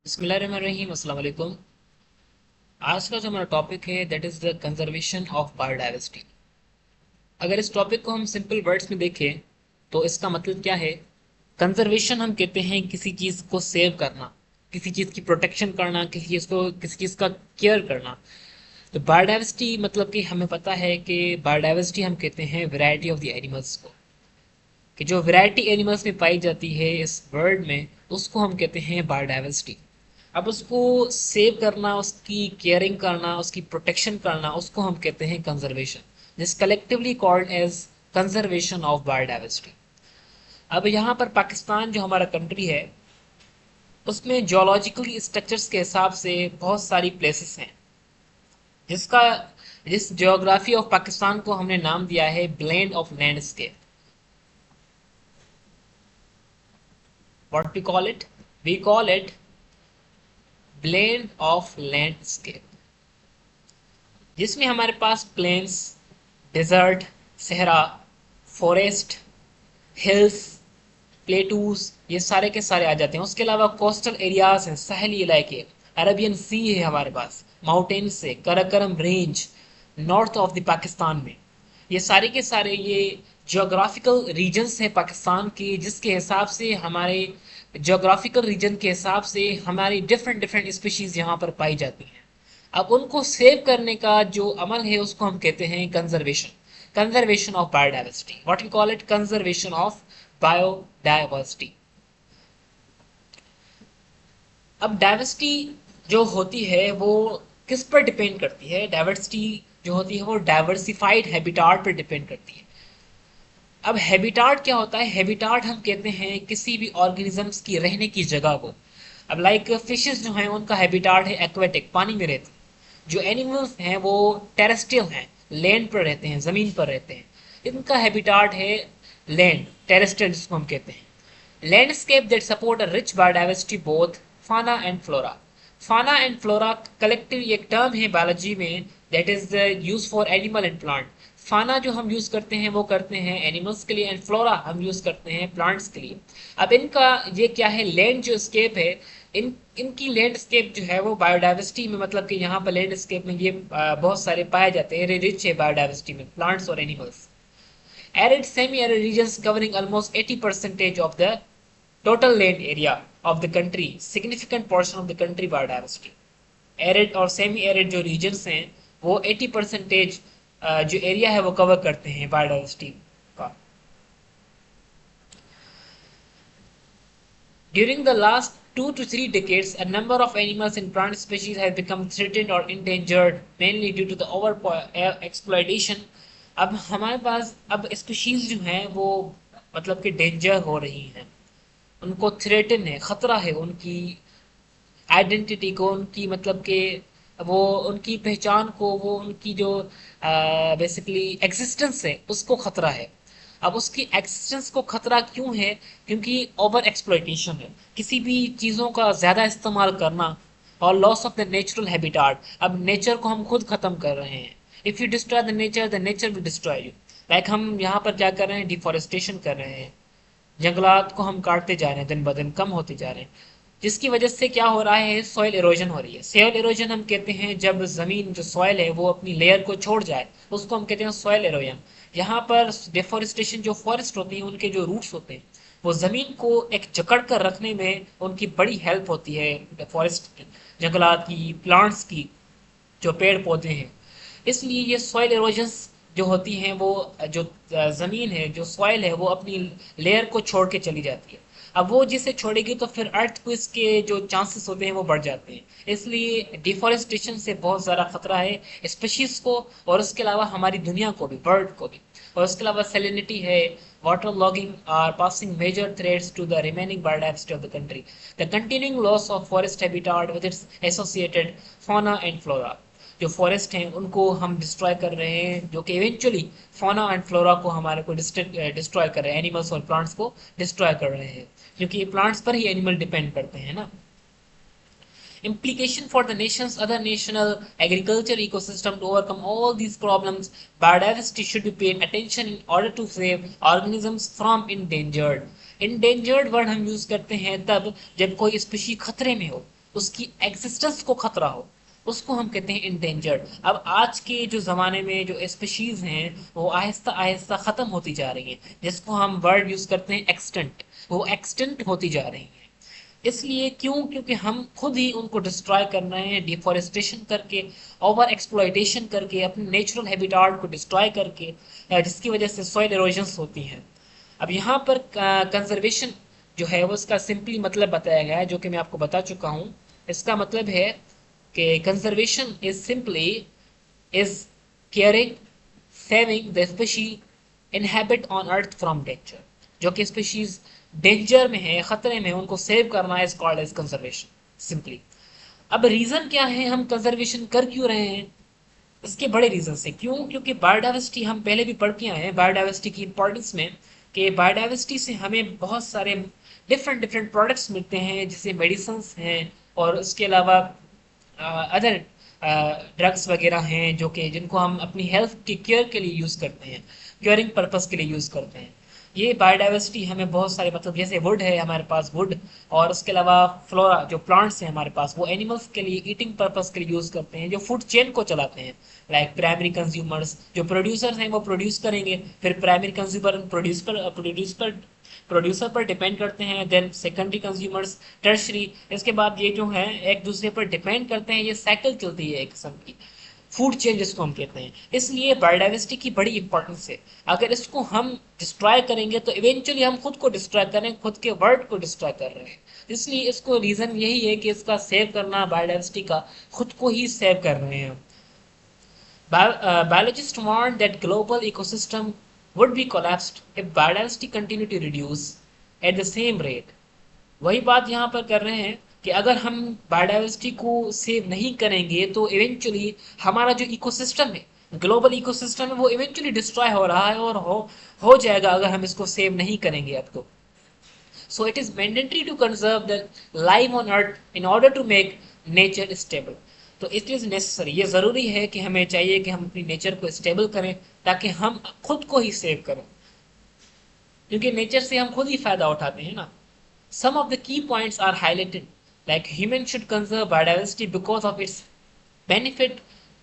बिस्मिल्लाहिर्रहमानिर्रहीम, अस्सलाम वालेकुम। आज का जो हमारा टॉपिक है that is the conservation of biodiversity. अगर इस टॉपिक को हम सिंपल वर्ड्स में देखें तो इसका मतलब क्या है। कंजर्वेशन हम कहते हैं किसी चीज़ को सेव करना, किसी चीज़ की प्रोटेक्शन करना, किसी चीज़ का केयर करना। तो बायोडाइवर्सिटी मतलब कि हमें पता है कि बायोडाइवर्सिटी हम कहते हैं वैरायटी ऑफ द एनिमल्स को, कि जो वैरायटी एनिमल्स में पाई जाती है इस वर्ल्ड में उसको हम कहते हैं बायोडाइवर्सिटी। अब उसको सेव करना, उसकी केयरिंग करना, उसकी प्रोटेक्शन करना, उसको हम कहते हैं conservation, this collectively called as conservation of biodiversity. अब यहाँ पर पाकिस्तान जो हमारा कंट्री है उसमें जियोलॉजिकल स्ट्रक्चर्स के हिसाब से बहुत सारी प्लेसेस हैं, जिसका जिस जियोग्राफी ऑफ पाकिस्तान को हमने नाम दिया है blend of landscape. What we call it blend of landscape, जिसमें हमारे पास plains, desert, Sahara, forest, hills, plateaus, ये सारे के सारे आ जाते हैं। उसके अलावा कोस्टल एरियाज हैं, साहली इलाके, अरबियन सी है हमारे पास, माउंटेन्स है, Karakoram range north of the Pakistan में। ये सारे के सारे ये जियोग्राफिकल रीजन्स हैं पाकिस्तान के, जिसके हिसाब से हमारे जियोग्राफिकल रीजन के हिसाब से हमारी डिफरेंट डिफरेंट स्पीशीज यहाँ पर पाई जाती हैं। अब उनको सेव करने का जो अमल है उसको हम कहते हैं conservation, conservation of biodiversity. What we call it conservation of biodiversity. अब डाइवर्सिटी जो होती है वो किस पर डिपेंड करती है। डाइवर्सिटी जो होती है वो डाइवर्सिफाइड हैबिटाट पर डिपेंड करती है। अब हैबिटाट क्या होता है? हैबिटाट हम कहते हैं किसी भी ऑर्गेनिजम्स की रहने की जगह को। अब लाइक फिशेस जो हैं उनका हैबिटाट है एक्वेटिक, पानी में रहते हैं। जो एनिमल्स हैं वो टेरेस्ट्रियल हैं, लैंड पर रहते हैं, ज़मीन पर रहते हैं। इनका हैबिटाट है लैंड, टेरेस्ट्रियल जिसको हम कहते हैं। Landscape that support a rich biodiversity both फाना एंड फ्लोरा। फाना एंड फ्लोरा कलेक्टिव एक टर्म है बायोलॉजी में that is use for animal and plant. फाना जो हम यूज करते हैं वो करते हैं एनिमल्स के लिए, एंड फ्लोरा हम यूज करते हैं प्लांट्स के लिए। अब इनका ये क्या है, लैंड जो स्केप है, इनकी लैंडस्केप जो है वो बायोडाइवर्सिटी में, मतलब कि यहाँ पर लैंडस्केप में ये बहुत सारे पाए जाते हैं, रिच है बायोडाइवर्सिटी में प्लांट्स और animals. Arid semi-arid regions covering almost 80% of the total land area of the country, significant portion of the country biodiversity। Arid और सेमी एरिड जो रीजन्स हैं वो 80% जो एरिया है वो कवर करते हैं बायोडाइवर्सिटी का। During the last 2 to 3 decades, a number of animals and plant species have become threatened or endangered, mainly due to the over exploitation। अब हमारे पास अब स्पीशीज जो हैं वो मतलब कि डेंजर हो रही हैं, उनको थ्रेटन है, खतरा है उनकी आइडेंटिटी को, उनकी मतलब कि वो उनकी पहचान को, वो उनकी जो बेसिकली एग्जिस्टेंस है उसको खतरा है। अब उसकी एग्जिस्टेंस को खतरा क्यों है? क्योंकि ओवर एक्सप्लॉइटेशन है, किसी भी चीज़ों का ज़्यादा इस्तेमाल करना, और loss of the natural habitat. अब नेचर को हम खुद ख़त्म कर रहे हैं। If you destroy the nature will destroy you. Like हम यहाँ पर क्या कर रहे हैं, डिफॉरेस्टेशन कर रहे हैं, जंगलात को हम काटते जा रहे हैं, दिन ब दिन कम होते जा रहे हैं, जिसकी वजह से क्या हो रहा है, सॉइल इरोजन हो रही है। सॉइल इरोजन हम कहते हैं जब ज़मीन जो सॉइल है वो अपनी लेयर को छोड़ जाए, उसको हम कहते हैं सॉइल इरोजन। यहाँ पर डिफॉरेस्टेशन, जो फॉरेस्ट होती है उनके जो रूट्स होते हैं वो ज़मीन को एक जकड़ कर रखने में उनकी बड़ी हेल्प होती है, फॉरेस्ट की, जंगलात की, प्लांट्स की, जो पेड़ पौधे हैं। इसलिए ये सॉइल इरोजन जो होती हैं वो जो ज़मीन है, जो सॉइल है, वो अपनी लेयर को छोड़ के चली जाती है। अब वो जिसे छोड़ेगी तो फिर अर्थ को इसके जो चांसेस होते हैं वो बढ़ जाते हैं। इसलिए डिफॉरेस्टेशन से बहुत ज़्यादा खतरा है स्पीशीज़ को, और उसके अलावा हमारी दुनिया को भी, बर्ड को भी। और उसके अलावा सेलिनिटी है, water logging are posing major threats to the remaining biodiversity of the country. The continuing loss of forest habitat with its associated fauna and flora। जो फॉरेस्ट हैं उनको हम डिस्ट्रॉय कर रहे हैं, जो कि इवेंचुअली फौना एंड फ्लोरा को हमारे को डिस्ट्रॉय कर रहे हैं, एनिमल्स और प्लांट्स को डिस्ट्रॉय कर रहे हैं, क्योंकि प्लांट्स पर ही एनिमल डिपेंड करते हैं ना। Implication for the nation's other national agriculture ecosystem to overcome all these problems, biodiversity should be paid attention in order to save organisms from endangered। Endangered word हम use करते हैं तब जब कोई स्पीशी खतरे में हो, उसकी एग्जिस्टेंस को खतरा हो, उसको हम कहते हैं इंडेंजर्ड। अब आज के जो ज़माने में जो स्पीशीज़ हैं वो आहिस्ता आहिस्ता ख़त्म होती जा रही हैं, जिसको हम वर्ड यूज़ करते हैं एक्सटेंट, वो एक्सटेंट होती जा रही हैं। इसलिए क्यों? क्योंकि हम खुद ही उनको डिस्ट्रॉय कर रहे हैं, डिफॉरेस्टेशन करके, ओवर एक्सप्लॉयटेशन करके, अपने नेचुरल हैबिटाट को डिस्ट्रॉय करके, जिसकी वजह से सॉइल इरोजन्स होती हैं। अब यहाँ पर कंजर्वेशन जो है वो इसका सिंपली मतलब बताया गया है, जो कि मैं आपको बता चुका हूँ। इसका मतलब है कि conservation is simply is caring, saving the species inhabit on earth from danger. जो कि स्पीशीज डेंजर में है, खतरे में है, उनको सेव करना is called as conservation simply. अब रीजन क्या है, हम कंजर्वेशन कर क्यों रहे हैं? इसके बड़े रीजन है। क्यों? क्योंकि बायोडाइवर्सिटी हम पहले भी पढ़ के आए हैं बायोडाइवर्सिटी की इंपॉर्टेंस में, कि बायोडाइवर्सिटी से हमें बहुत सारे डिफरेंट डिफरेंट प्रोडक्ट्स मिलते हैं, जैसे मेडिसिन हैं, और उसके अलावा अदर ड्रग्स वगैरह हैं जो कि जिनको हम अपनी हेल्थ की केयर के लिए यूज़ करते हैं, क्योरिंग पर्पस के लिए यूज़ करते हैं। ये बायोडाइवर्सिटी हमें बहुत सारे, मतलब जैसे वुड है हमारे पास, वुड, और उसके अलावा फ्लोरा जो प्लांट्स हैं हमारे पास, वो एनिमल्स के लिए ईटिंग पर्पस के लिए यूज़ करते हैं, जो फूड चेन को चलाते हैं। लाइक प्राइमरी कंज्यूमर्स, जो प्रोड्यूसर्स हैं वो प्रोड्यूस करेंगे, फिर प्राइमरी कंज्यूमर प्रोड्यूसर पर डिपेंड करते हैं, देन सेकेंडरी कंज्यूमर्स, टर्शरी, इसके बाद ये जो है एक दूसरे पर डिपेंड करते हैं। ये साइकिल चलती है एक किस्म की, फूड चेन जिसको हम कहते हैं। इसलिए बायोडाइवर्सिटी की बड़ी इंपॉर्टेंस है। अगर इसको हम डिस्ट्रॉय करेंगे तो इवेंचुअली हम खुद को डिस्ट्रॉय करें, खुद के वर्ल्ड को डिस्ट्रॉय कर रहे हैं। इसलिए इसको रीजन यही है कि इसका सेव करना, बायोडाइवर्सिटी का, खुद को ही सेव कर रहे हैं। Biologists warn that global ecosystem would be collapsed if biodiversity continue to reduce at the same rate. वही बात यहाँ पर कर रहे हैं कि अगर हम बायोडाइवर्सिटी को सेव नहीं करेंगे तो इवेंचुअली हमारा जो इकोसिस्टम है, ग्लोबल इकोसिस्टम है, वो इवेंचुअली डिस्ट्रॉय हो रहा है, और हो जाएगा अगर हम इसको सेव नहीं करेंगे अब तो। So it is mandatory to conserve the life on earth in order to make nature stable. तो इट इज़ नेसेसरी, ये ज़रूरी है कि हमें चाहिए कि हम अपनी नेचर को स्टेबल करें, ताकि हम खुद को ही सेव करें, क्योंकि नेचर से हम खुद ही फायदा उठाते हैं ना। Some of the key points are highlighted, like human should conserve biodiversity because of its benefit,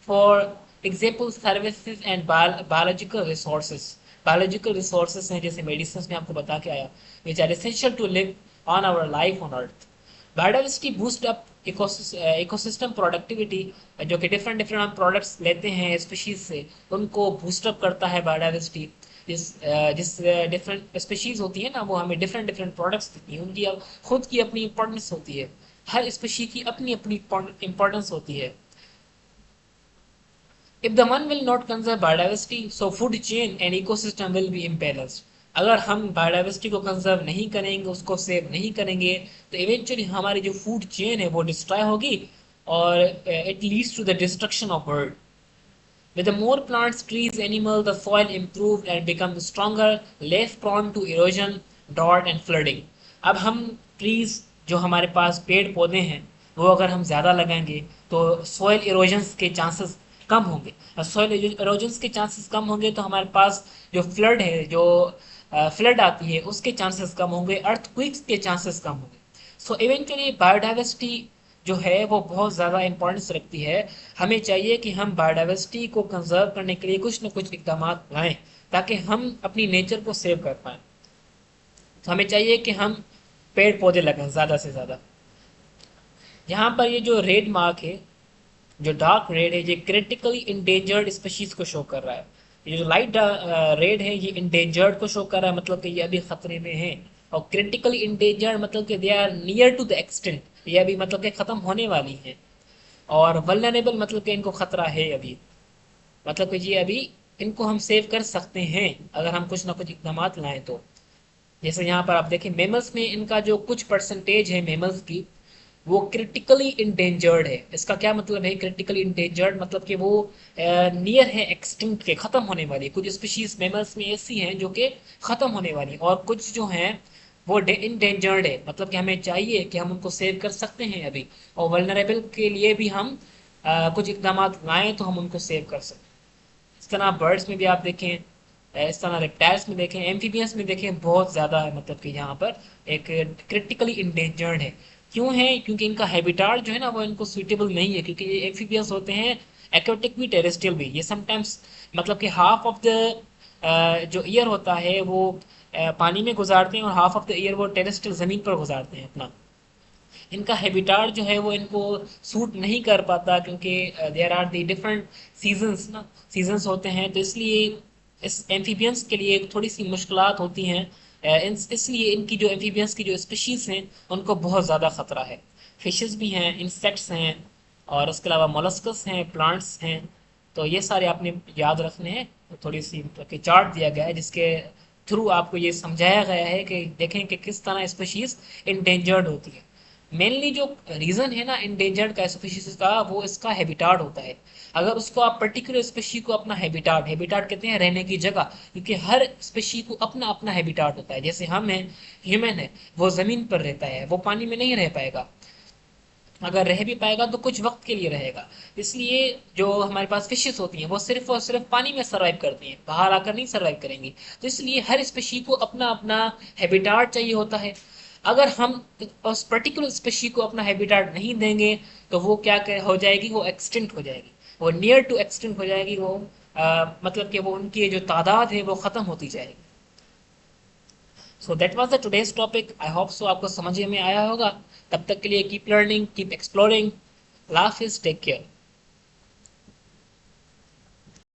for example services and biological resources. Biological resources हैं जैसे मेडिसिन में आपको बता के आया, which are essential to live on our life on earth. Biodiversity boost up ecosystem productivity, जो कि different different हम प्रोडक्ट्स लेते हैं स्पीशीज से, उनको बूस्टअप करता है बायोडाइवर्सिटी। जिस डिफरेंट स्पीशीज होती है ना, वो हमें डिफरेंट डिफरेंट प्रोडक्ट्स देती हैं, उनकी खुद की अपनी इंपॉर्टेंस होती है, हर स्पीशी की अपनी अपनी इंपॉर्टेंस होती है। If the one will not conserve biodiversity, so food chain and ecosystem will be imbalanced. अगर हम बायोडाइवर्सिटी को कंजर्व नहीं करेंगे, उसको सेव नहीं करेंगे, तो इवेंचुअली हमारी जो फूड चेन है वो डिस्ट्रॉय होगी, और it leads to the destruction of world. With the more plants, trees, animals, the soil improved and become stronger, less prone to erosion, drought and flooding. अब हम ट्रीज, जो हमारे पास पेड़ पौधे हैं, वो अगर हम ज़्यादा लगाएंगे तो सॉइल इरोजन्स के चांसेस कम होंगे, और सॉइल इरोजन्स के चांसेस कम होंगे तो हमारे पास जो फ्लड है, जो फ्लड आती है, उसके चांसेस कम होंगे, अर्थक्वेक्स के चांसेस कम होंगे। सो इवेंचुअली बायोडाइवर्सिटी जो है वो बहुत ज़्यादा इंपॉर्टेंस रखती है। हमें चाहिए कि हम बायोडाइवर्सिटी को कंजर्व करने के लिए कुछ न कुछ इकदाम लाएं, ताकि हम अपनी नेचर को सेव कर पाएँ। तो हमें चाहिए कि हम पेड़ पौधे लगाएं ज़्यादा से ज़्यादा। यहाँ पर ये जो रेड मार्क है, जो डार्क रेड है, ये क्रिटिकली इंडेंजर्ड स्पीशीज को शो कर रहा है। ये जो लाइट रेड है, ये इंडेंजर्ड को शो कर रहा है, मतलब कि ये अभी खतरे में है। और क्रिटिकली इंडेंजर्ड मतलब कि they are near to the extent, ये अभी मतलब कि ख़त्म होने वाली है। और वल्नरेबल मतलब कि इनको खतरा है अभी, मतलब कि ये अभी इनको हम सेव कर सकते हैं अगर हम कुछ ना कुछ इकदाम लाएं तो। जैसे यहाँ पर आप देखें, मेमल्स में इनका जो कुछ परसेंटेज है मेमल्स की, वो क्रिटिकली इंडेंजर्ड है। इसका क्या मतलब है क्रिटिकली इंडेंजर्ड? मतलब कि वो नियर है एक्सटिंक्ट के, ख़त्म होने वाली। कुछ स्पीशीज मेमल्स में ऐसी हैं जो कि ख़त्म होने वाली, और कुछ जो हैं वो इंडेंजर्ड है, मतलब कि हमें चाहिए कि हम उनको सेव कर सकते हैं अभी, और वल्नरेबल के लिए भी हम कुछ इकदाम लाएँ तो हम उनको सेव कर सकते हैं। इस तरह बर्ड्स में भी आप देखें, इस तरह रेप्टाइल्स में देखें, एम्फीबियंस में देखें, बहुत ज़्यादा है, मतलब कि यहाँ पर एक क्रिटिकली इंडेंजर्ड है। क्यों है? क्योंकि इनका हैबिटाट जो है ना वो इनको सुइटेबल नहीं है, क्योंकि ये एम्फीबियंस होते हैं एक्वेटिक भी टेरेस्ट्रियल भी। ये समटाइम्स मतलब कि हाफ ऑफ द जो ईयर होता है वो पानी में गुजारते हैं और हाफ ऑफ द ईयर वो टेरेस्ट्रियल ज़मीन पर गुजारते हैं अपना। इनका हैबिटाट जो है वो इनको सूट नहीं कर पाता, क्योंकि there are the different seasons ना, सीजन्स होते हैं, तो इसलिए इस एम्फीबियंस के लिए थोड़ी सी मुश्किलात होती हैं। इसलिए इनकी जो एम्फीबियंस की जो स्पीशीज़ हैं उनको बहुत ज़्यादा ख़तरा है। फिशेस भी हैं, इंसेक्ट्स हैं, और उसके अलावा मोलस्कस हैं, प्लांट्स हैं। तो ये सारे आपने याद रखने हैं। तो थोड़ी सी मतलब कि चार्ट दिया गया है जिसके थ्रू आपको ये समझाया गया है कि देखें कि किस तरह स्पीशीज़ इंडेंजर्ड होती है। मेनली जो रीज़न है ना इंडेंजर्ड का स्पीशीज का, वो इसका हैबिटाट होता है। अगर उसको आप पर्टिकुलर स्पीशी को अपना हैबिटाट, हैबिटाट कहते हैं रहने की जगह, क्योंकि हर स्पीशी को अपना अपना हैबिटाट होता है। जैसे हम हैं, ह्यूमन है, वो ज़मीन पर रहता है, वो पानी में नहीं रह पाएगा। अगर रह भी पाएगा तो कुछ वक्त के लिए रहेगा। इसलिए जो हमारे पास फिशेस होती हैं वो सिर्फ और सिर्फ पानी में सर्वाइव करती हैं, बाहर आकर नहीं सर्वाइव करेंगी। तो इसलिए हर स्पेशी को अपना अपना हैबिटाट चाहिए होता है। अगर हम उस पर्टिकुलर स्पेशी को अपना हैबिटाट नहीं देंगे तो वो हो जाएगी, वो एक्सटिंक्ट हो जाएगी, वो नियर टू एक्सटिंक्ट हो जाएगी। वो मतलब कि वो उनकी जो तादाद है वो ख़त्म होती जाएगी। So that was the today's topic. I hope so आपको समझ में आया होगा। तब तक के लिए कीप लर्निंग, कीप एक्सप्लोरिंग। अल्लाह हाफिज़, टेक केयर।